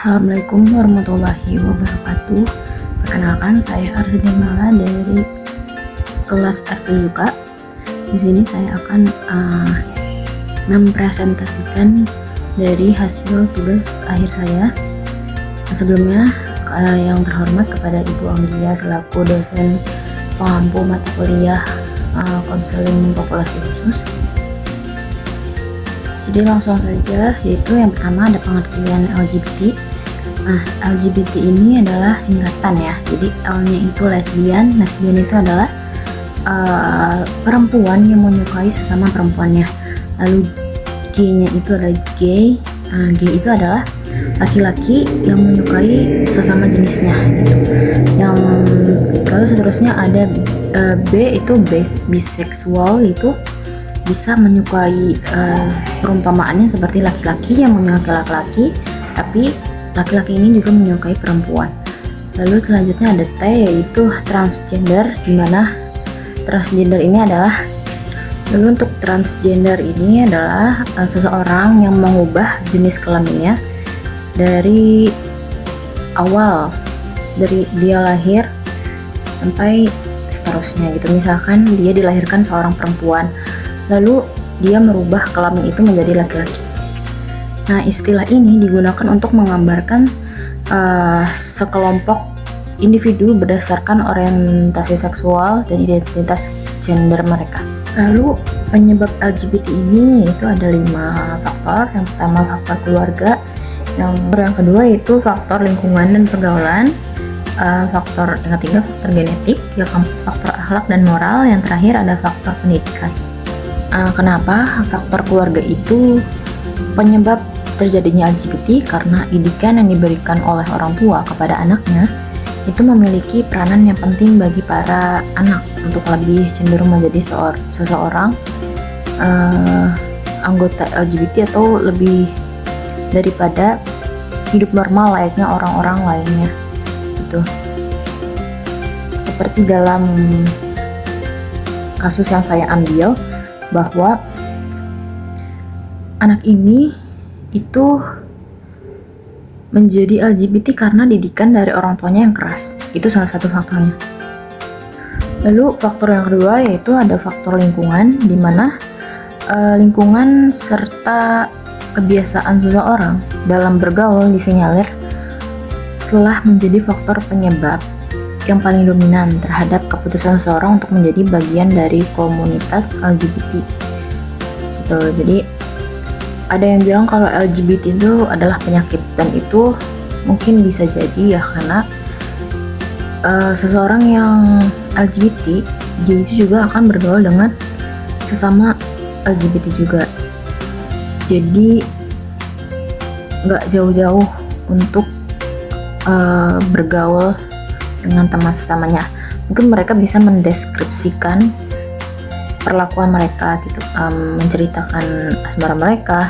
Assalamualaikum warahmatullahi wabarakatuh. Perkenalkan, saya Arsini Mala dari kelas RPUK. Di sini saya akan mempresentasikan dari hasil tugas akhir saya. Sebelumnya, yang terhormat kepada Ibu Anggia selaku dosen pengampu mata kuliah konseling populasi khusus. Jadi langsung saja, yaitu yang pertama ada pengertian LGBT. Nah, LGBT ini adalah singkatan ya. Jadi L-nya itu lesbian. Lesbian itu adalah perempuan yang menyukai sesama perempuannya. Lalu G-nya itu adalah gay. G itu adalah laki-laki yang menyukai sesama jenisnya gitu. Yang lalu seterusnya ada B itu biseksual, itu bisa menyukai perumpamaannya seperti laki-laki yang menyukai laki-laki, tapi laki-laki ini juga menyukai perempuan. Lalu selanjutnya ada T, yaitu transgender, dimana transgender ini adalah untuk transgender ini adalah seseorang yang mengubah jenis kelaminnya dari awal, dari dia lahir sampai seterusnya gitu. Misalkan dia dilahirkan seorang perempuan, lalu dia merubah kelamin itu menjadi laki-laki. Nah, istilah ini digunakan untuk menggambarkan sekelompok individu berdasarkan orientasi seksual dan identitas gender mereka. Lalu penyebab LGBT ini itu ada 5 faktor. Yang pertama faktor keluarga, yang kedua itu faktor lingkungan dan pergaulan, faktor yang ketiga faktor genetik, yang keempat faktor akhlak dan moral, yang terakhir ada faktor pendidikan. Kenapa faktor keluarga itu penyebab terjadinya LGBT? Karena didikan yang diberikan oleh orang tua kepada anaknya itu memiliki peranan yang penting bagi para anak untuk lebih cenderung menjadi seseorang anggota LGBT atau lebih daripada hidup normal layaknya orang-orang lainnya gitu. Seperti dalam kasus yang saya ambil, bahwa anak ini itu menjadi LGBT karena didikan dari orang tuanya yang keras. Itu salah satu faktornya. Lalu faktor yang kedua yaitu ada faktor lingkungan, di mana lingkungan serta kebiasaan seseorang dalam bergaul disinyalir telah menjadi faktor penyebab yang paling dominan terhadap keputusan seseorang untuk menjadi bagian dari komunitas LGBT. Gitu. Jadi ada yang bilang kalau LGBT itu adalah penyakit, dan itu mungkin bisa jadi ya karena seseorang yang LGBT dia itu juga akan bergaul dengan sesama LGBT juga. Jadi nggak jauh-jauh untuk bergaul dengan teman sesamanya. Mungkin mereka bisa mendeskripsikan perlakuan mereka gitu, menceritakan asmara mereka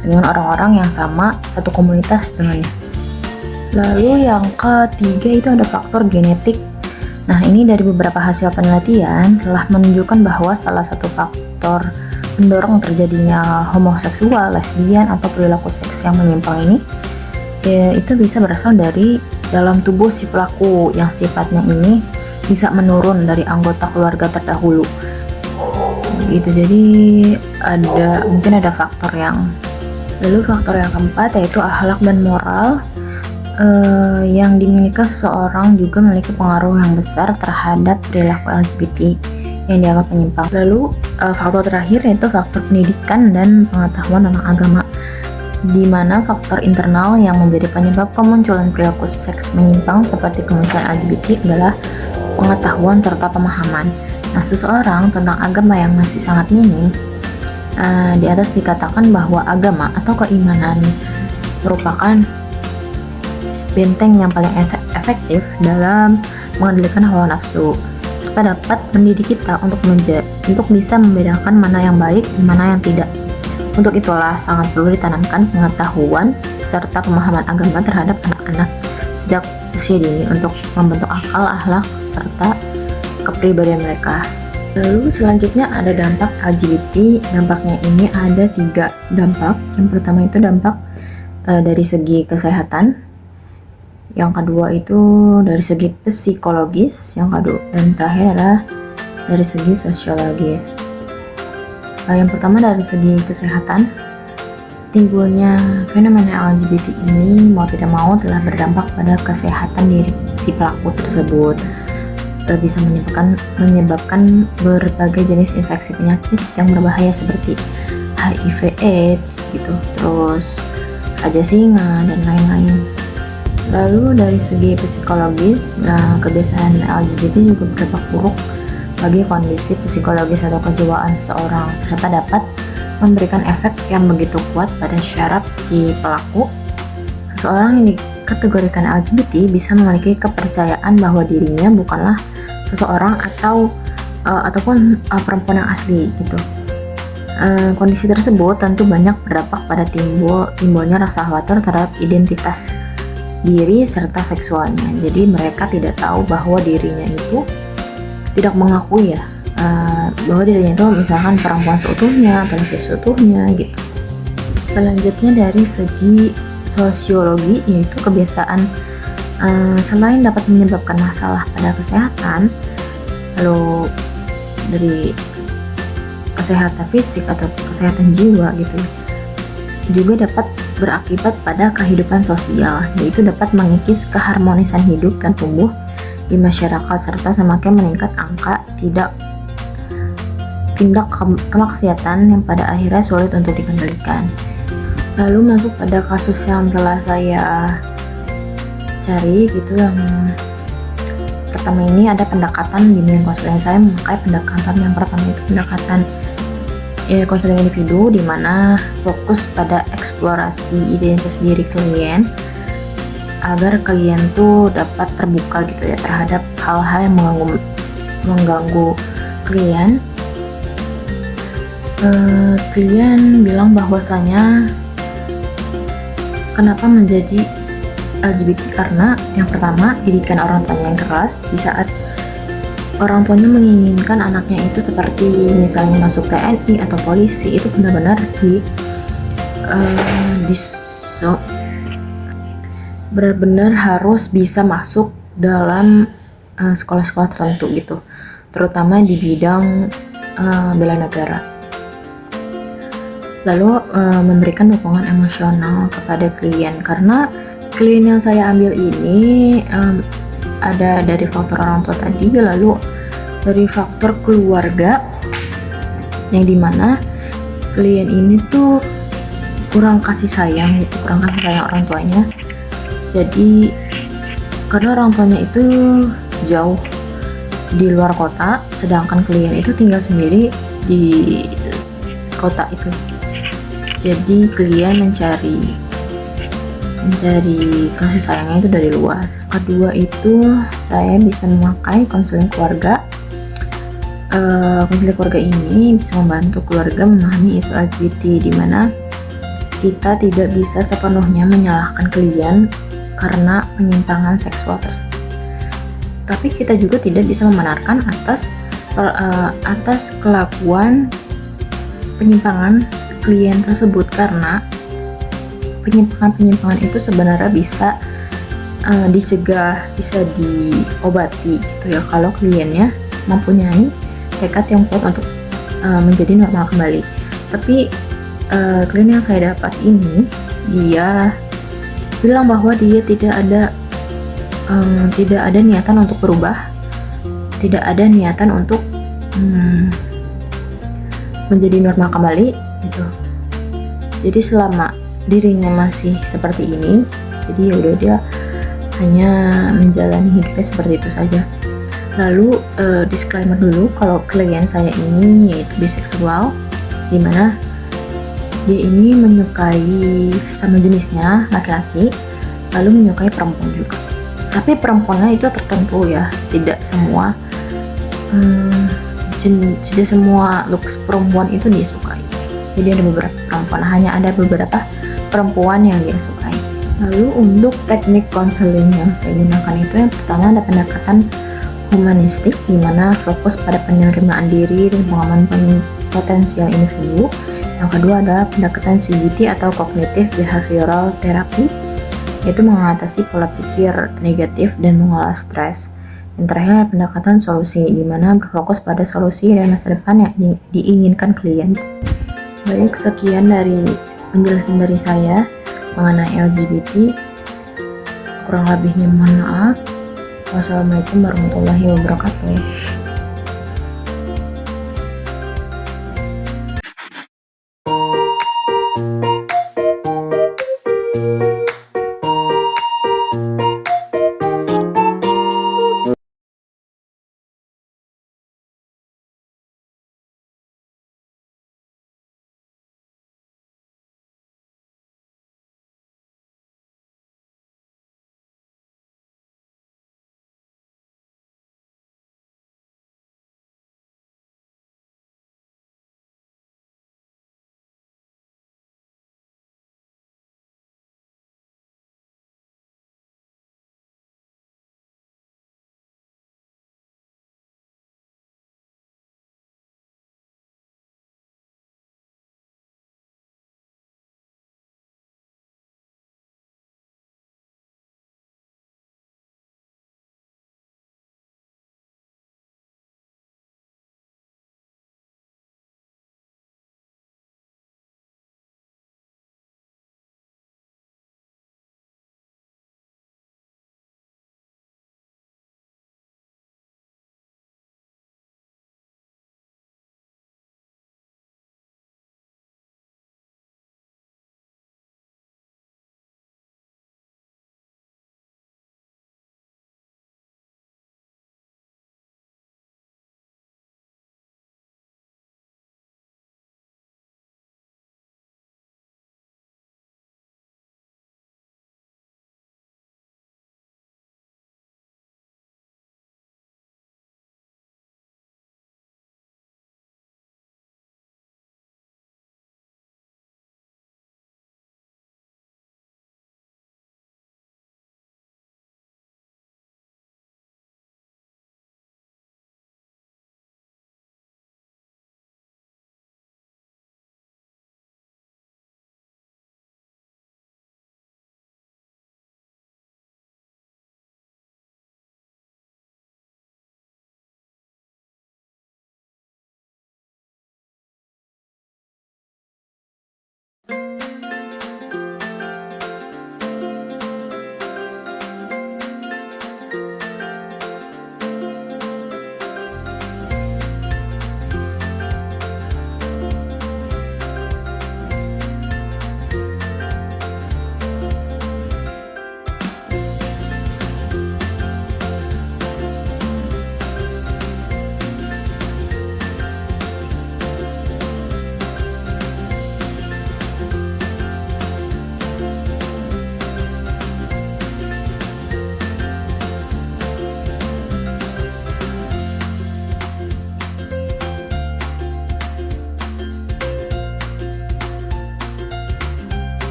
dengan orang-orang yang sama satu komunitas dengannya. Lalu yang ketiga itu ada faktor genetik. Nah, ini dari beberapa hasil penelitian telah menunjukkan bahwa salah satu faktor pendorong terjadinya homoseksual, lesbian atau perilaku seks yang menyimpang ini itu bisa berasal dari dalam tubuh si pelaku, yang sifatnya ini bisa menurun dari anggota keluarga terdahulu gitu. Jadi mungkin ada faktor yang lalu faktor yang keempat yaitu akhlak dan moral, yang dimiliki seseorang juga memiliki pengaruh yang besar terhadap perilaku LGBT yang dianggap menyimpang. Lalu faktor terakhir yaitu faktor pendidikan dan pengetahuan tentang agama, di mana faktor internal yang menjadi penyebab kemunculan perilaku seks menyimpang seperti kemunculan LGBT adalah pengetahuan serta pemahaman. Nah, seseorang tentang agama yang masih sangat minim, di atas dikatakan bahwa agama atau keimanan merupakan benteng yang paling efektif dalam mengendalikan hawa nafsu, serta dapat mendidik kita untuk bisa membedakan mana yang baik dan mana yang tidak. Untuk itulah sangat perlu ditanamkan pengetahuan serta pemahaman agama terhadap anak-anak sejak usia dini untuk membentuk akal, akhlak, serta kepribadian mereka. Lalu selanjutnya ada dampak LGBT. Dampaknya ini ada 3 dampak. Yang pertama itu dampak dari segi kesehatan, yang kedua itu dari segi psikologis, yang kedua dan terakhir adalah dari segi sosiologis. Yang pertama dari segi kesehatan, timbulnya fenomena LGBT ini mau tidak mau telah berdampak pada kesehatan diri si pelaku tersebut. Bisa menyebabkan berbagai jenis infeksi penyakit yang berbahaya seperti HIV/AIDS gitu, terus raja singa dan lain-lain. Lalu dari segi psikologis, kebiasaan LGBT juga berdampak buruk bagi kondisi psikologis atau kejiwaan seseorang, serta dapat memberikan efek yang begitu kuat pada syaraf si pelaku. Seseorang yang dikategorikan LGBT bisa memiliki kepercayaan bahwa dirinya bukanlah seseorang ataupun perempuan yang asli gitu. Kondisi tersebut tentu banyak berdampak pada timbulnya rasa khawatir terhadap identitas diri serta seksualnya. Jadi mereka tidak tahu bahwa dirinya itu tidak mengakui bahwa dirinya itu misalkan perempuan seutuhnya atau laki seutuhnya gitu. Selanjutnya dari segi sosiologi, yaitu kebiasaan selain dapat menyebabkan masalah pada kesehatan, lalu dari kesehatan fisik atau kesehatan jiwa gitu, juga dapat berakibat pada kehidupan sosial, yaitu dapat mengikis keharmonisan hidup dan tumbuh di masyarakat serta semakin meningkat angka tindak kemaksiatan yang pada akhirnya sulit untuk dikendalikan. Lalu masuk pada kasus yang telah saya cari gitu, yang pertama ini ada pendekatan bimbingan konseling. Saya memakai pendekatan yang pertama itu pendekatan konseling individu, di mana fokus pada eksplorasi identitas diri klien agar klien tuh dapat terbuka gitu ya terhadap hal-hal yang mengganggu klien. Klien bilang bahwasanya kenapa menjadi LGBT, karena yang pertama didikan orang tuanya yang keras. Di saat orang tuanya menginginkan anaknya itu seperti misalnya masuk TNI atau polisi, itu benar-benar benar-benar harus bisa masuk dalam sekolah-sekolah tertentu gitu, terutama di bidang bela negara. Lalu memberikan dukungan emosional kepada klien, karena klien yang saya ambil ini ada dari faktor orang tua tadi, lalu dari faktor keluarga, yang dimana klien ini tuh kurang kasih sayang orang tuanya. Jadi karena orang tuanya itu jauh di luar kota, sedangkan klien itu tinggal sendiri di kota itu. Jadi klien mencari kasih sayangnya itu dari luar. Kedua itu saya bisa memakai konseling keluarga. Konseling keluarga ini bisa membantu keluarga memahami isu LGBT, di mana kita tidak bisa sepenuhnya menyalahkan klien karena penyimpangan seksual tersebut. Tapi kita juga tidak bisa membenarkan atas kelakuan penyimpangan klien tersebut, karena penyimpangan itu sebenarnya bisa dicegah, bisa diobati gitu ya, kalau kliennya mempunyai tekad yang kuat untuk menjadi normal kembali. Tapi klien yang saya dapat ini, dia bilang bahwa dia tidak ada niatan untuk berubah, tidak ada niatan untuk menjadi normal kembali gitu. Jadi selama dirinya masih seperti ini, jadi yaudah dia hanya menjalani hidupnya seperti itu saja. Lalu disclaimer dulu kalau klien saya ini yaitu biseksual, dimana dia ini menyukai sesama jenisnya laki-laki, lalu menyukai perempuan juga. Tapi perempuannya itu tertentu ya, tidak semua looks perempuan itu dia sukai. Jadi ada beberapa perempuan, hanya ada beberapa perempuan yang dia sukai. Lalu untuk teknik konseling yang saya gunakan itu, yang pertama ada pendekatan humanistik, di mana fokus pada penerimaan diri dan pengaman potensial individu. Yang kedua adalah pendekatan CBT atau Cognitive Behavioral Therapy, yaitu mengatasi pola pikir negatif dan mengolah stres. Yang terakhir adalah pendekatan solusi, di mana berfokus pada solusi dan masa depan yang diinginkan klien. Baik, sekian dari penjelasan dari saya mengenai LGBT. Kurang lebihnya mohon maaf. Wassalamualaikum warahmatullahi wabarakatuh.